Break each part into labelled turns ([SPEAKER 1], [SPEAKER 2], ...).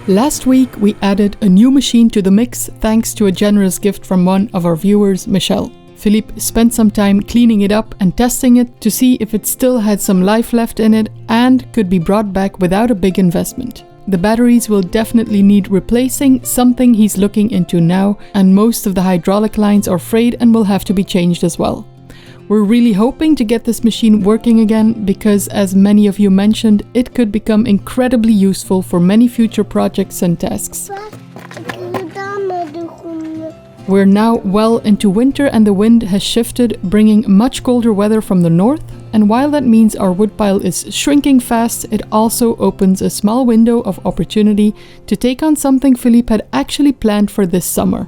[SPEAKER 1] Last week we added a new machine to the mix thanks to a generous gift from one of our viewers, Michelle. Philippe spent some time cleaning it up and testing it to see if it still had some life left in it and could be brought back without a big investment. The batteries will definitely need replacing, something he's looking into now, and most of the hydraulic lines are frayed and will have to be changed as well. We're really hoping to get this machine working again because, as many of you mentioned, it could become incredibly useful for many future projects and tasks. We're now well into winter and the wind has shifted, bringing much colder weather from the north, and while that means our woodpile is shrinking fast, it also opens a small window of opportunity to take on something Philippe had actually planned for this summer.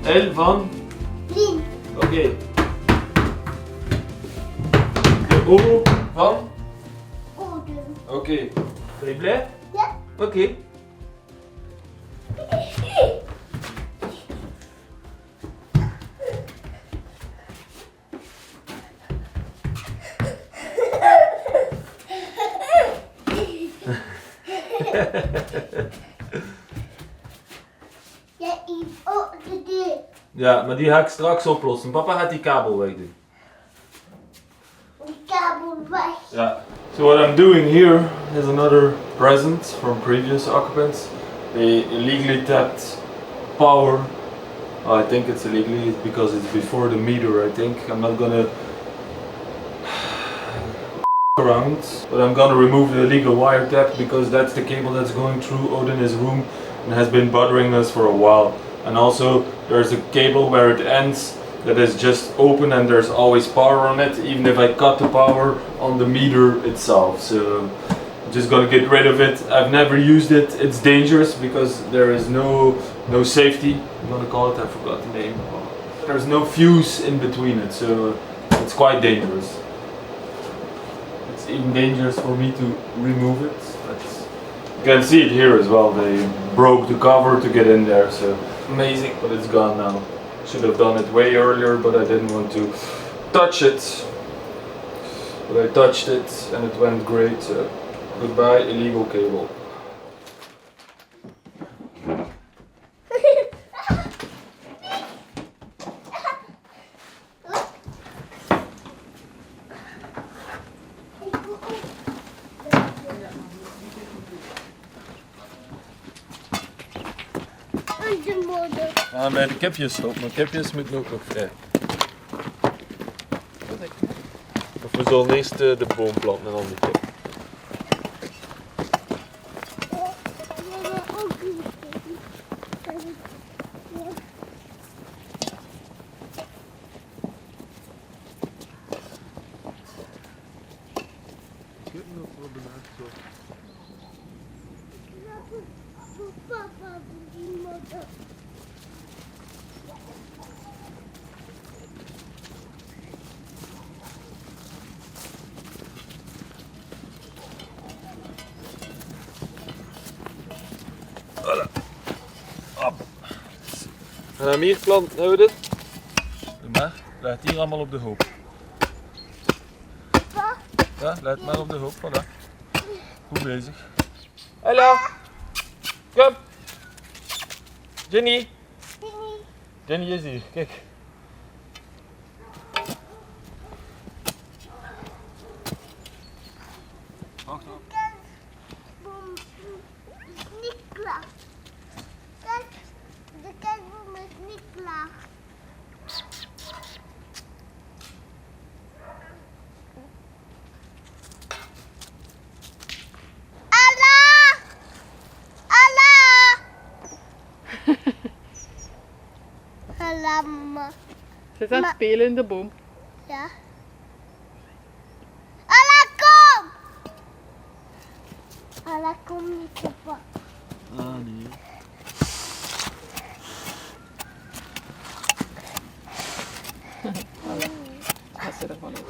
[SPEAKER 2] L van?
[SPEAKER 3] Lien.
[SPEAKER 2] Oké. De O van?
[SPEAKER 3] Odin.
[SPEAKER 2] Oké. Ben je blij?
[SPEAKER 3] Ja.
[SPEAKER 2] Oké.
[SPEAKER 3] Ja, ik ook de deur.
[SPEAKER 2] Ja, maar die ga ik straks oplossen. Papa gaat die kabel wegdoen.
[SPEAKER 3] Die kabel weg.
[SPEAKER 2] Yeah. So what I'm doing here is another present from previous occupants. They illegally tapped power. I think it's illegally because it's before the meter, I think. I'm not gonna around, but I'm gonna remove the illegal wire tap because that's the cable that's going through Odin's room and has been bothering us for a while. And also there's a cable where it ends that is just open and there's always power on it, even if I cut the power on the meter itself. So I'm just gonna get rid of it. I've never used it. It's dangerous because there is no safety, I'm gonna call it, I forgot the name. There's no fuse in between it, so it's quite dangerous. It's even dangerous for me to remove it. You can see it here as well. They broke the cover to get in there, so amazing, but it's gone now. Should have done it way earlier, but I didn't want to touch it. But I touched it and it went great. So goodbye, illegal cable. We gaan bij de kipjes stoppen, maar kipjes moeten ook nog vrij. Of we zullen eerst de boom planten en dan de kip. En dan hier planten houden. Doe maar, leg het hier allemaal op de hoop. Ja, leg het maar op de hoop, voilà. Goed bezig. Hallo! Kom! Jenny! Jenny is hier, kijk. Wacht op.
[SPEAKER 3] Niet klaar. Kijk, de kerstboom is niet klaar.
[SPEAKER 1] Ze is aan het spelen in de boom.
[SPEAKER 3] Ja. Alla, kom! Alla, kom niet te pak.
[SPEAKER 2] Ah nee.
[SPEAKER 1] Als ze ervan uit.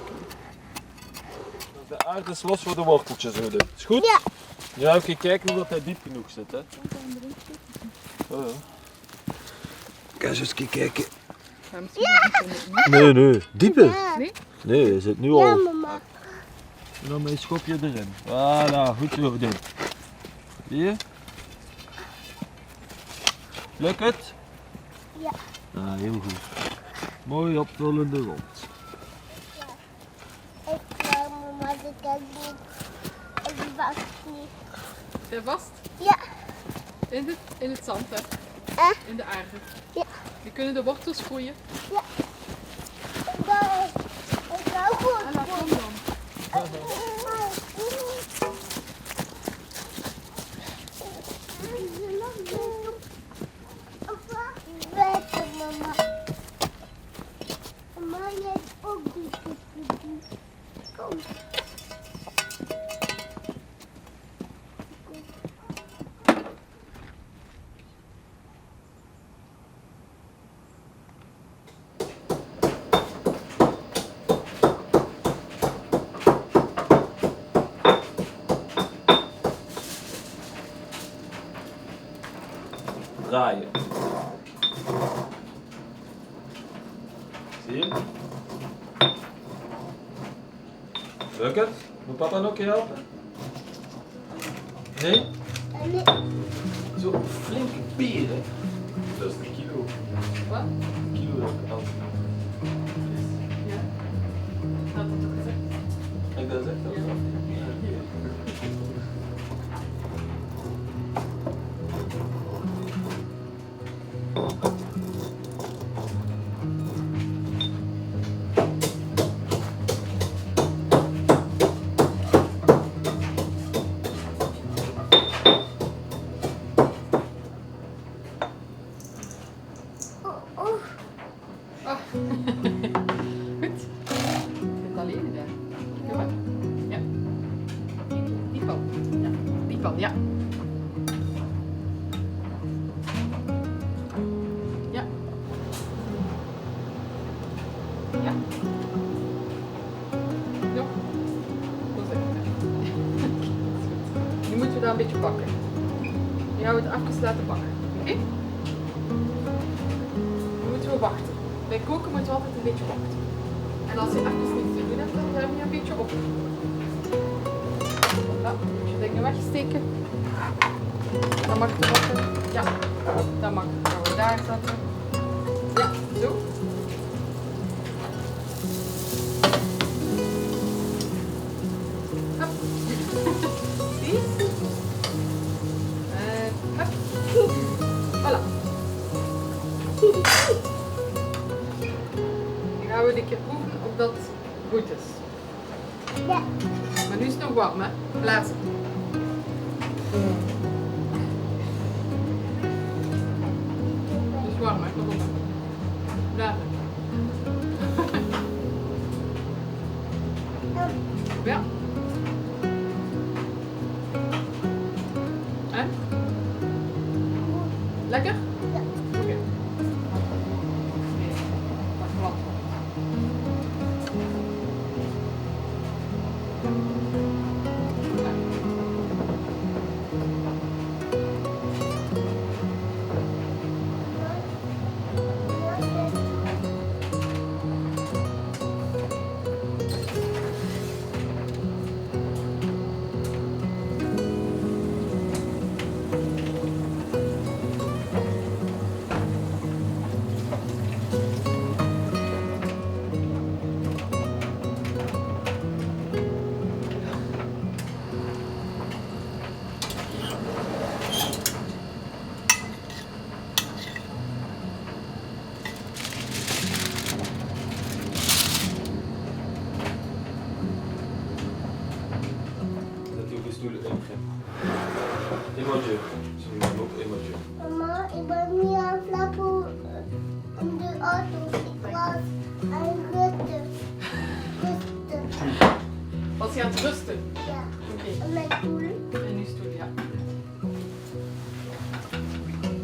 [SPEAKER 2] De aarde is los voor de worteltjes, Odin. Is goed?
[SPEAKER 3] Ja.
[SPEAKER 2] Ja, even kijken of hij diep genoeg zit. Hè. Oh, ja. Kan je eens kijken.
[SPEAKER 1] Ja, misschien
[SPEAKER 2] Nee, diepe.
[SPEAKER 3] Ja.
[SPEAKER 1] Nee?
[SPEAKER 2] Nee, hij zit nu
[SPEAKER 3] Ja,
[SPEAKER 2] al.
[SPEAKER 3] mama.
[SPEAKER 2] En dan mijn schopje erin. Voilà, goed zo, Odin. Zie je? Lukt het?
[SPEAKER 3] Ja.
[SPEAKER 2] Ah, heel goed. Mooi opvullende grond.
[SPEAKER 3] Ik wil mama de kijk niet. Ik wacht niet.
[SPEAKER 1] Zit vast?
[SPEAKER 3] Ja.
[SPEAKER 1] In het zand, hè? In de aarde.
[SPEAKER 3] Ja.
[SPEAKER 1] Die kunnen de wortels groeien.
[SPEAKER 3] Ja. Ik hou goed.
[SPEAKER 1] En dan kom dan.
[SPEAKER 3] Lekker, mama. Mama, jij hebt ook die doen. Kom.
[SPEAKER 2] Draaien. Zie je? Lukt het? Moet papa nog een keer helpen? Nee?
[SPEAKER 3] Nee.
[SPEAKER 2] Zo'n flinke beer, hè? Dat is 3 kilo.
[SPEAKER 1] Wat?
[SPEAKER 2] Kilo dat elke
[SPEAKER 1] Ja. Dat had het ook gezegd.
[SPEAKER 2] Heb ik dat gezegd?
[SPEAKER 1] Ja. Ah. Goed. Zit alleen daar. Doe maar. Ja. Die pan. Ja. Die pan, ja. Ja. Ja. Nog. Zo zit het. Nu moeten we dat een beetje pakken. Nu gaan we het even laten bakken. Oké? Nu moeten we wachten. Bij koken moeten we altijd een beetje wachten. En als je even niets te doen hebt, dan ruim je een beetje op. Voilà, moet je dingen wegsteken. Dat mag er wachten. Ja, dat mag. Dat gaan we daar zetten. Ja, zo. Hop. Zie? Hop. Voilà. Dan gaan we een keer proeven of dat goed is.
[SPEAKER 3] Ja.
[SPEAKER 1] Maar nu is het nog warm, hè? Blazen. Het is warm, hè? Kom op. Blazen. Ja. En? Lekker?
[SPEAKER 3] Ja.
[SPEAKER 1] Oké. Nee, wat glad wordt.
[SPEAKER 2] stoelen in. Emotje. Ze noemen ook emotje.
[SPEAKER 3] Mama, ik ben niet aan het slapen in de auto. Ik was
[SPEAKER 1] Was hij aan het rusten?
[SPEAKER 3] Ja.
[SPEAKER 1] Oké.
[SPEAKER 3] En mijn stoel.
[SPEAKER 1] En nu stoel, ja.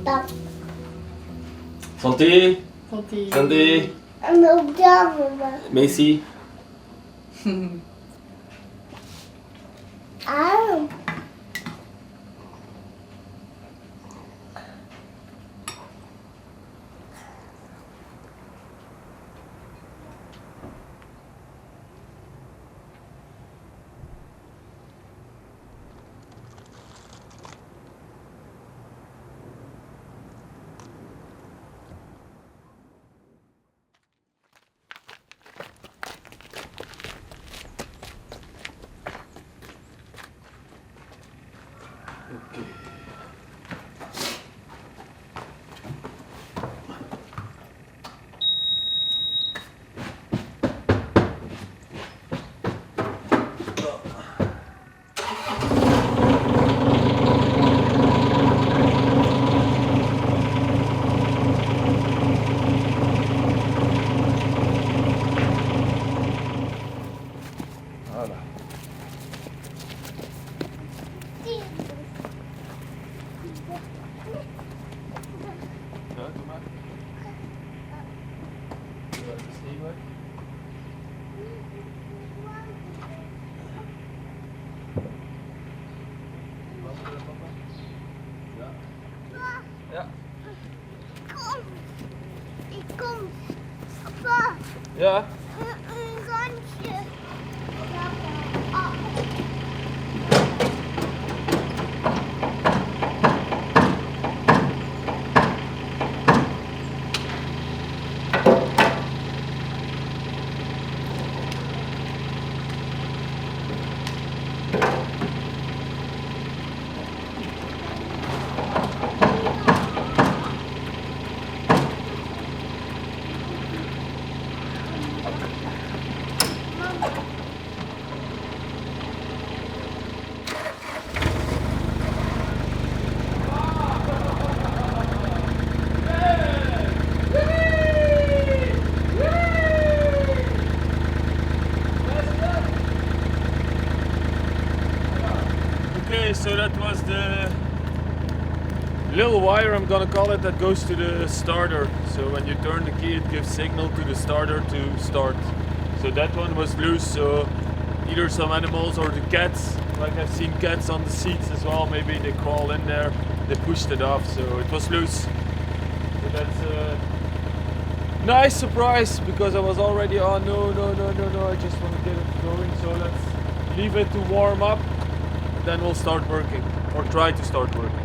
[SPEAKER 3] Dat.
[SPEAKER 2] Santé.
[SPEAKER 1] Santé.
[SPEAKER 2] Santé.
[SPEAKER 3] En ook daar, mama.
[SPEAKER 2] Messi.
[SPEAKER 3] Ah.
[SPEAKER 2] Ja.
[SPEAKER 3] Kom. Ik kom. Papa.
[SPEAKER 2] Ja.
[SPEAKER 3] Een randje.
[SPEAKER 2] So that was the little wire, I'm gonna call it, that goes to the starter. So when you turn the key, it gives signal to the starter to start. So that one was loose, so either some animals or the cats, like I've seen cats on the seats as well, maybe they crawl in there, they pushed it off, so it was loose. So that's a nice surprise, because I was already, oh no, I just want to get it going. So let's leave it to warm up. Then we'll start working, or try to start working.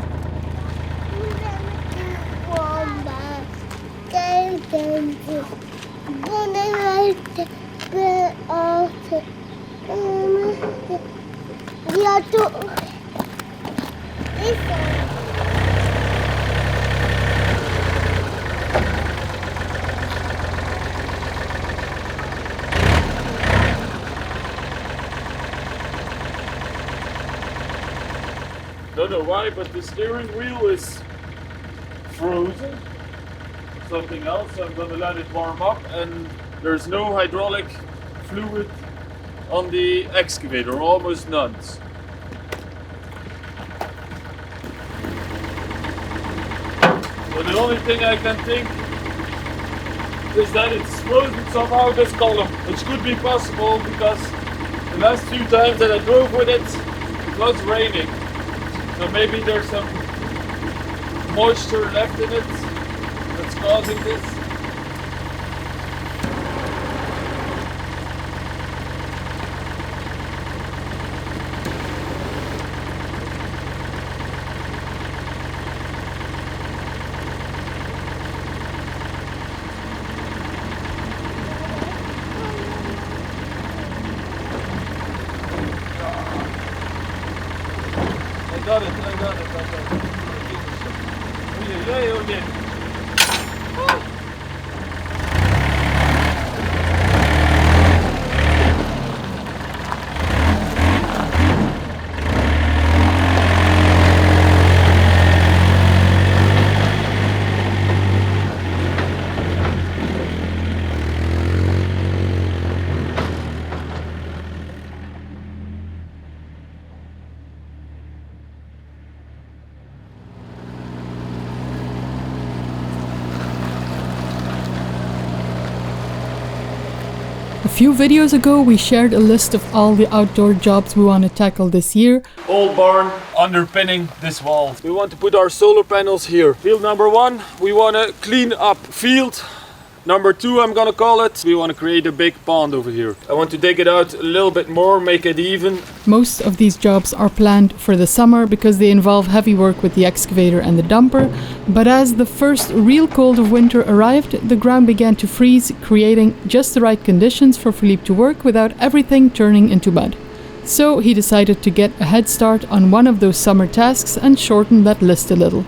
[SPEAKER 2] Don't know why, but the steering wheel is frozen. Something else, so I'm gonna let it warm up, and there's no hydraulic fluid on the excavator, almost none. So the only thing I can think is that it's frozen somehow, this column, which could be possible because the last few times that I drove with it, it was raining. So maybe there's some moisture left in it that's causing this. I got it. Yay, Odin.
[SPEAKER 1] few videos ago we shared a list of all the outdoor jobs we want to tackle this year.
[SPEAKER 2] Old barn underpinning this wall. We want to put our solar panels here. Field number 1, we want to clean up field. Number 2, I'm gonna call it, we want to create a big pond over here. I want to dig it out a little bit more, make it even.
[SPEAKER 1] Most of these jobs are planned for the summer because they involve heavy work with the excavator and the dumper, but as the first real cold of winter arrived, the ground began to freeze, creating just the right conditions for Philippe to work without everything turning into mud. So he decided to get a head start on one of those summer tasks and shorten that list a little.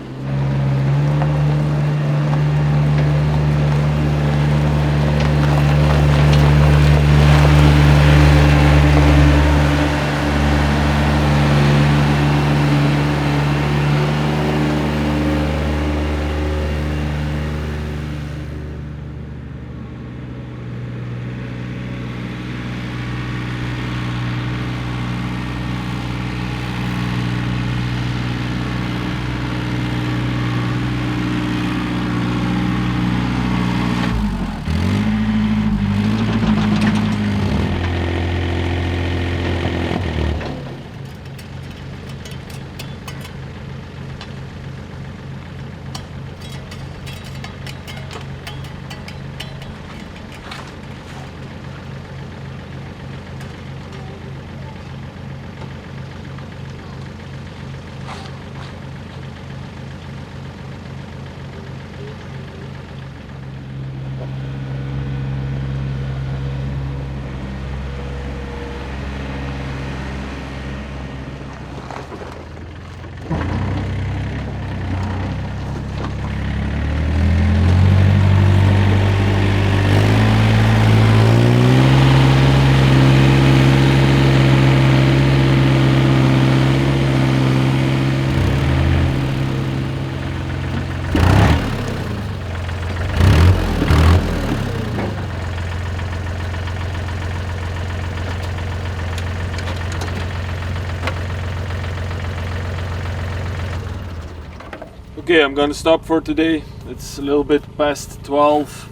[SPEAKER 2] Okay, I'm gonna stop for today. It's a little bit past 12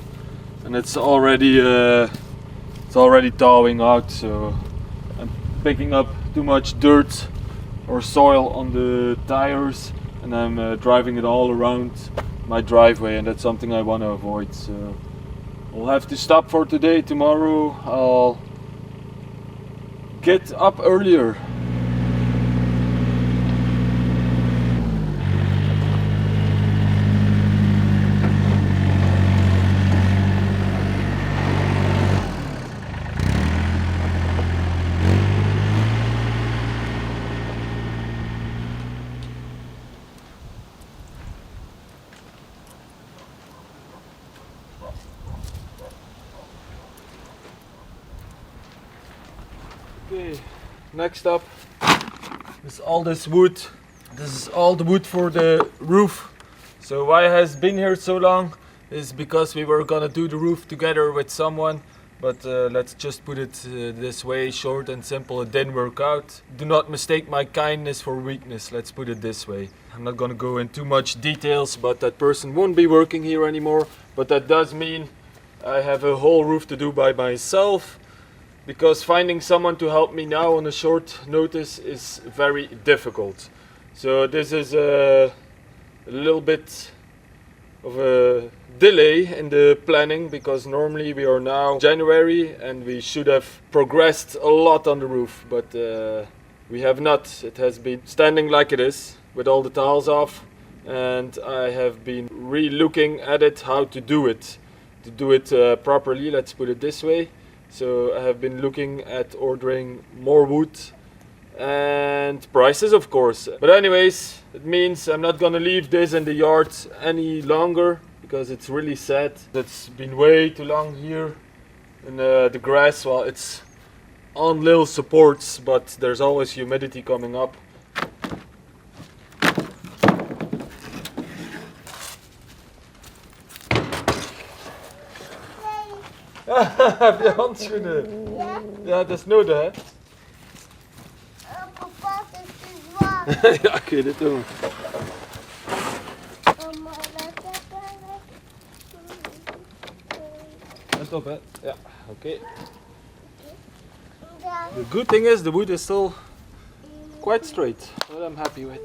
[SPEAKER 2] and it's already thawing out, so I'm picking up too much dirt or soil on the tires and I'm driving it all around my driveway, and that's something I want to avoid. So I'll have to stop for today. Tomorrow I'll get up earlier. Okay, next up is all this wood. This is all the wood for the roof. So why it has been here so long is because we were gonna do the roof together with someone, but let's just put it this way, short and simple, it didn't work out. Do not mistake my kindness for weakness, let's put it this way. I'm not gonna go in too much details, but that person won't be working here anymore, but that does mean I have a whole roof to do by myself, because finding someone to help me now on a short notice is very difficult. So this is a little bit of a delay in the planning, because normally we are now January and we should have progressed a lot on the roof, but we have not. It has been standing like it is with all the tiles off, and I have been re-looking at it, how to do it properly, let's put it this way. So I have been looking at ordering more wood and prices, of course. But anyways, it means I'm not gonna leave this in the yard any longer, because it's really sad. It's been way too long here in the grass. Well, it's on little supports, but there's always humidity coming up. Heb je handschoenen?
[SPEAKER 3] Ja?
[SPEAKER 2] Ja, dat is nodig, hè?
[SPEAKER 3] Papa, het is te zwaar.
[SPEAKER 2] Ja, ik weet het ook.
[SPEAKER 3] Mama, laat het maar.
[SPEAKER 2] Let op, hè? Ja, oké. The good thing is the wood is still quite straight, what I'm happy with.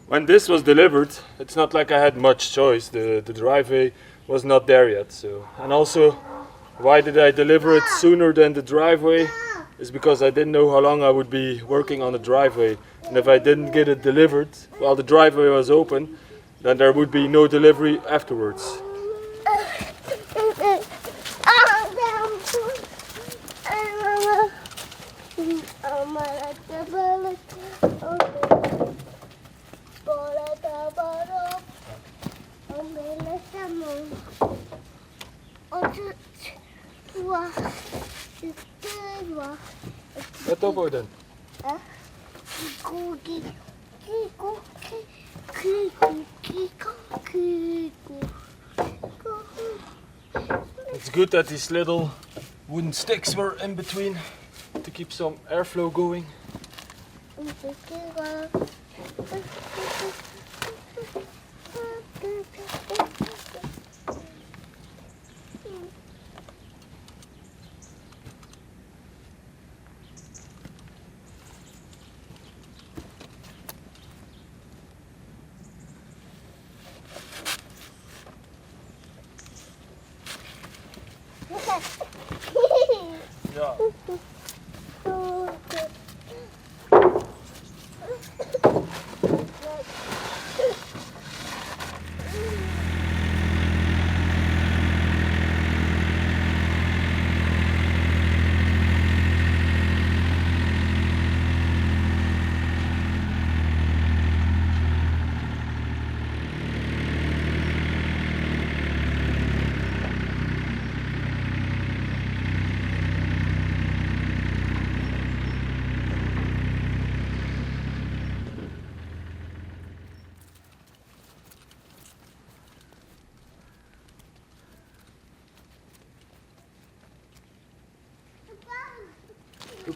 [SPEAKER 2] When this was delivered, it's not like I had much choice. The driveway was not there yet. So, and also, why did I deliver it sooner than the driveway? Is because I didn't know how long I would be working on the driveway. And if I didn't get it delivered while the driveway was open, then there would be no delivery afterwards. Let op, Odin. It's good that these little wooden sticks were in between to keep some airflow going. Ja.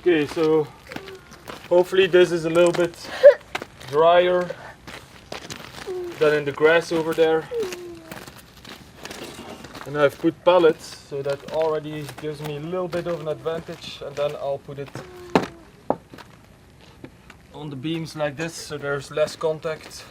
[SPEAKER 2] Okay, so hopefully this is a little bit drier than in the grass over there. And I've put pallets, so that already gives me a little bit of an advantage, and then I'll put it on the beams like this, so there's less contact.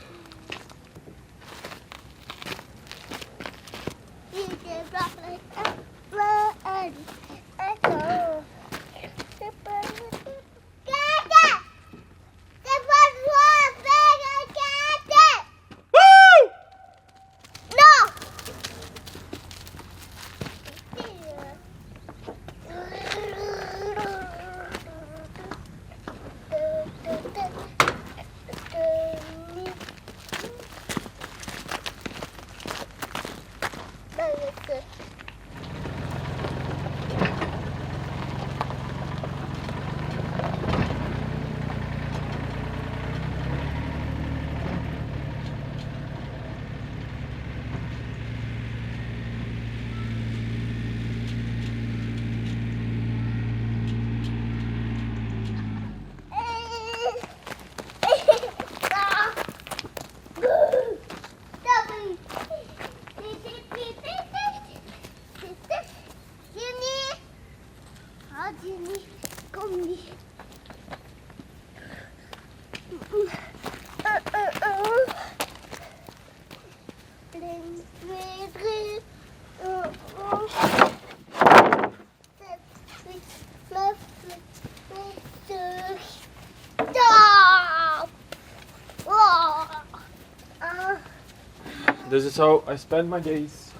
[SPEAKER 2] This is how I spend my days,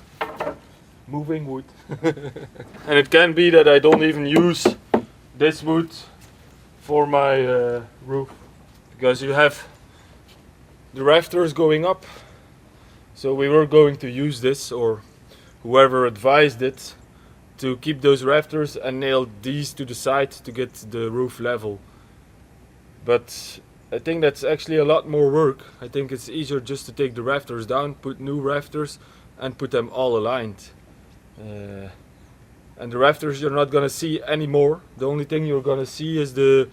[SPEAKER 2] moving wood. And it can be that I don't even use this wood for my roof, because you have the rafters going up. So we were going to use this, or whoever advised it, to keep those rafters and nail these to the side to get the roof level. But I think that's actually a lot more work. I think it's easier just to take the rafters down, put new rafters, and put them all aligned. And and the rafters you're not gonna see anymore. The only thing you're gonna see is the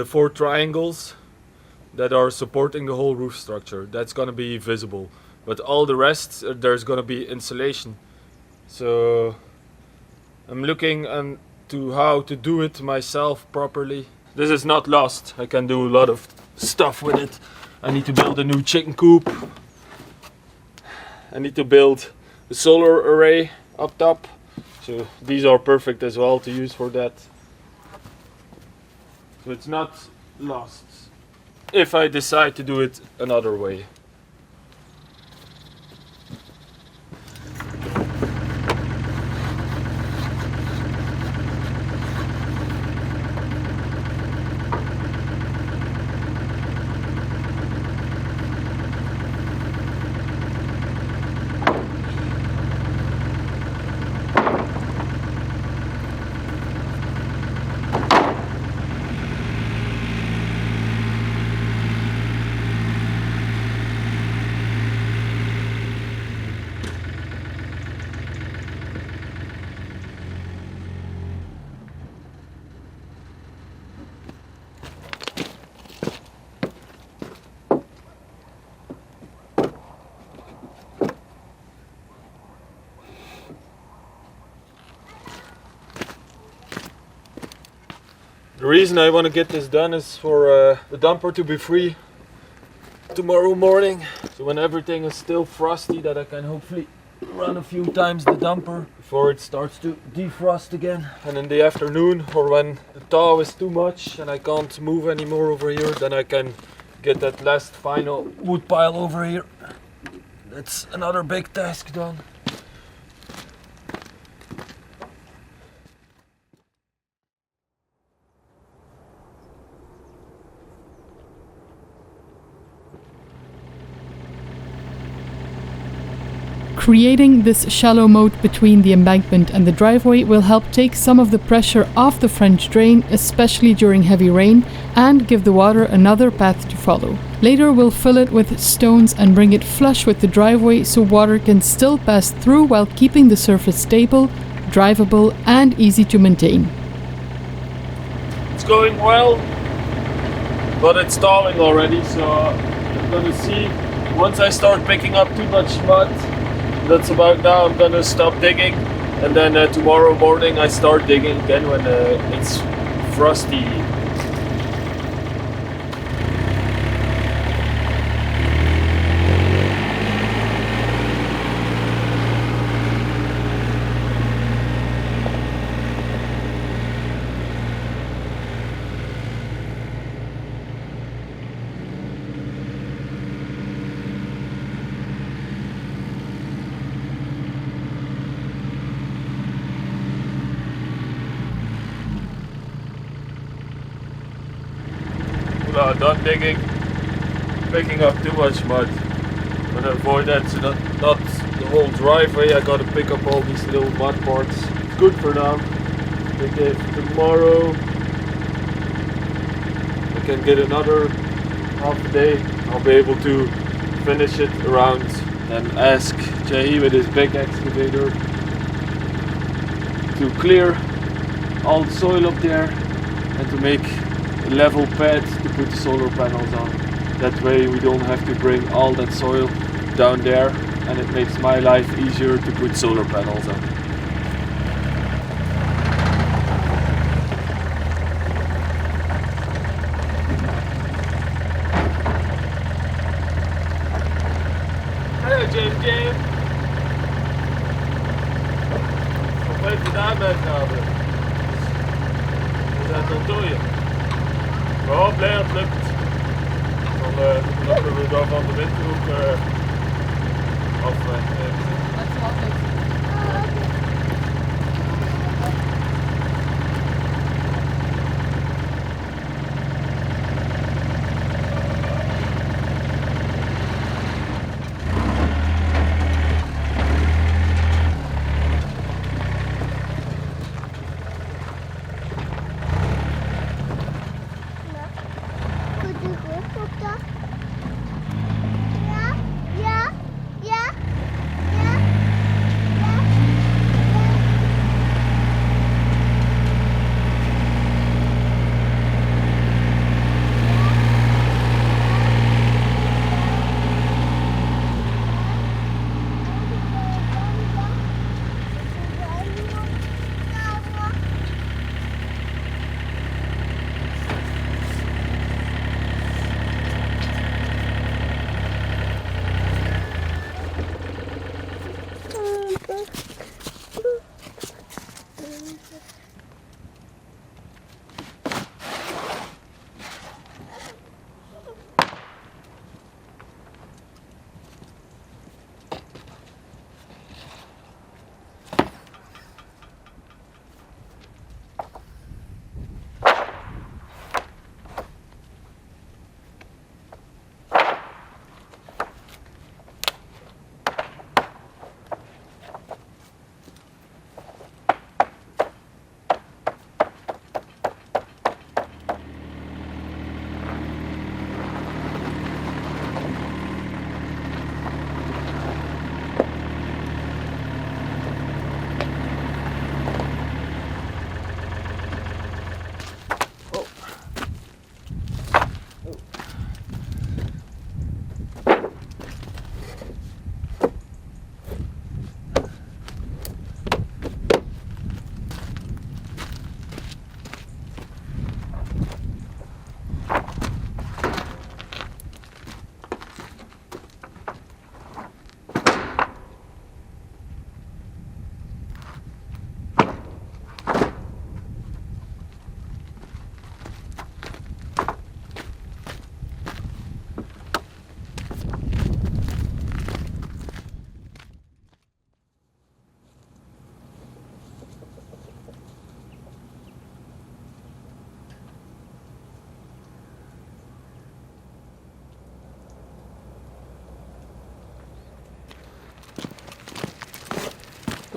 [SPEAKER 2] 4 triangles that are supporting the whole roof structure. That's gonna be visible, but all the rest there's gonna be insulation. So I'm looking into how to do it myself properly. This is not lost. I can do a lot of stuff with it. I need to build a new chicken coop. I need to build a solar array up top. So these are perfect as well to use for that. So it's not lost if I decide to do it another way. The reason I want to get this done is for the dumper to be free tomorrow morning. So when everything is still frosty, that I can hopefully run a few times the dumper before it starts to defrost again. And in the afternoon, or when the thaw is too much and I can't move anymore over here, then I can get that last final wood pile over here. That's another big task done.
[SPEAKER 1] Creating this shallow moat between the embankment and the driveway will help take some of the pressure off the French drain, especially during heavy rain, and give the water another path to follow. Later we'll fill it with stones and bring it flush with the driveway so water can still pass through while keeping the surface stable, drivable and easy to maintain.
[SPEAKER 2] It's going well, but it's stalling already, so I'm gonna see once I start picking up too much mud. That's about now. I'm gonna stop digging, and then tomorrow morning I start digging again when it's frosty. Done digging, picking up too much mud. I'm gonna avoid that, so not the whole driveway. I gotta pick up all these little mud parts. It's good for now. I think if tomorrow I can get another half a day, I'll be able to finish it around and ask Jahi with his big excavator to clear all the soil up there and to make a level pad to put the solar panels on. That way we don't have to bring all that soil down there, and it makes my life easier to put solar panels on. Hallo James. Wat weet je daarmee gaan? We zijn dan door je. Ja, blij dat het lukt. Dan kunnen we dan van de windhoek afwenden.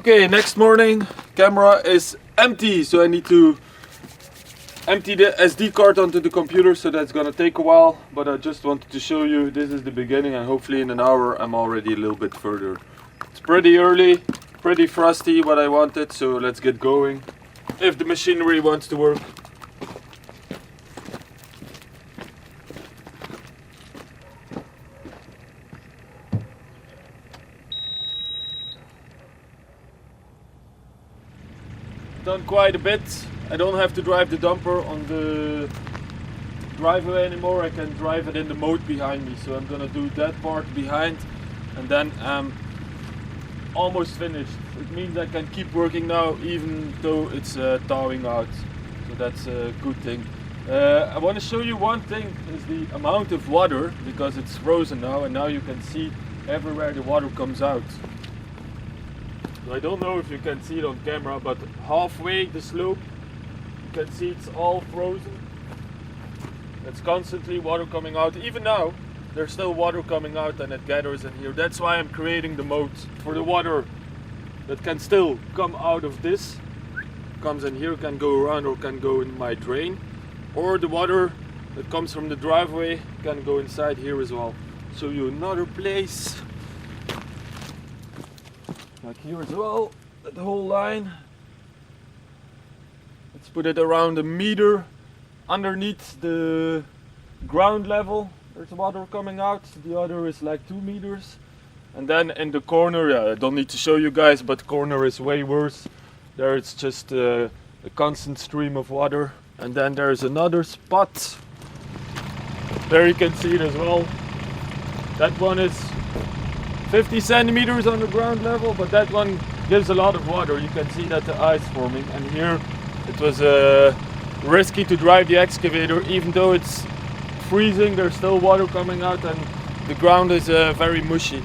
[SPEAKER 2] Okay, next morning, camera is empty, so I need to empty the SD card onto the computer, so that's gonna take a while, but I just wanted to show you this is the beginning, and hopefully in an hour I'm already a little bit further. It's pretty early, pretty frosty what I wanted, so let's get going if the machinery wants to work. Done quite a bit. I don't have to drive the dumper on the driveway anymore. I can drive it in the moat behind me. So I'm gonna do that part behind, and then I'm almost finished. It means I can keep working now even though it's thawing out. So that's a good thing. I want to show you one thing, is the amount of water, because it's frozen now, and now you can see everywhere the water comes out. I don't know if you can see it on camera, but halfway the slope, you can see it's all frozen. It's constantly water coming out. Even now, there's still water coming out and it gathers in here. That's why I'm creating the moat, for the water that can still come out of this, comes in here, can go around or can go in my drain. Or the water that comes from the driveway can go inside here as well. Show you another place. Like here as well, that whole line. Let's put it around a meter underneath the ground level. There's water coming out. The other is like 2 meters. And then in the corner, yeah, I don't need to show you guys, but the corner is way worse. There it's just a constant stream of water. And then there's another spot. There you can see it as well. That one is 50 centimeters on the ground level, but that one gives a lot of water. You can see that the ice forming, and here it was risky to drive the excavator. Even though it's freezing, there's still water coming out and the ground is very mushy.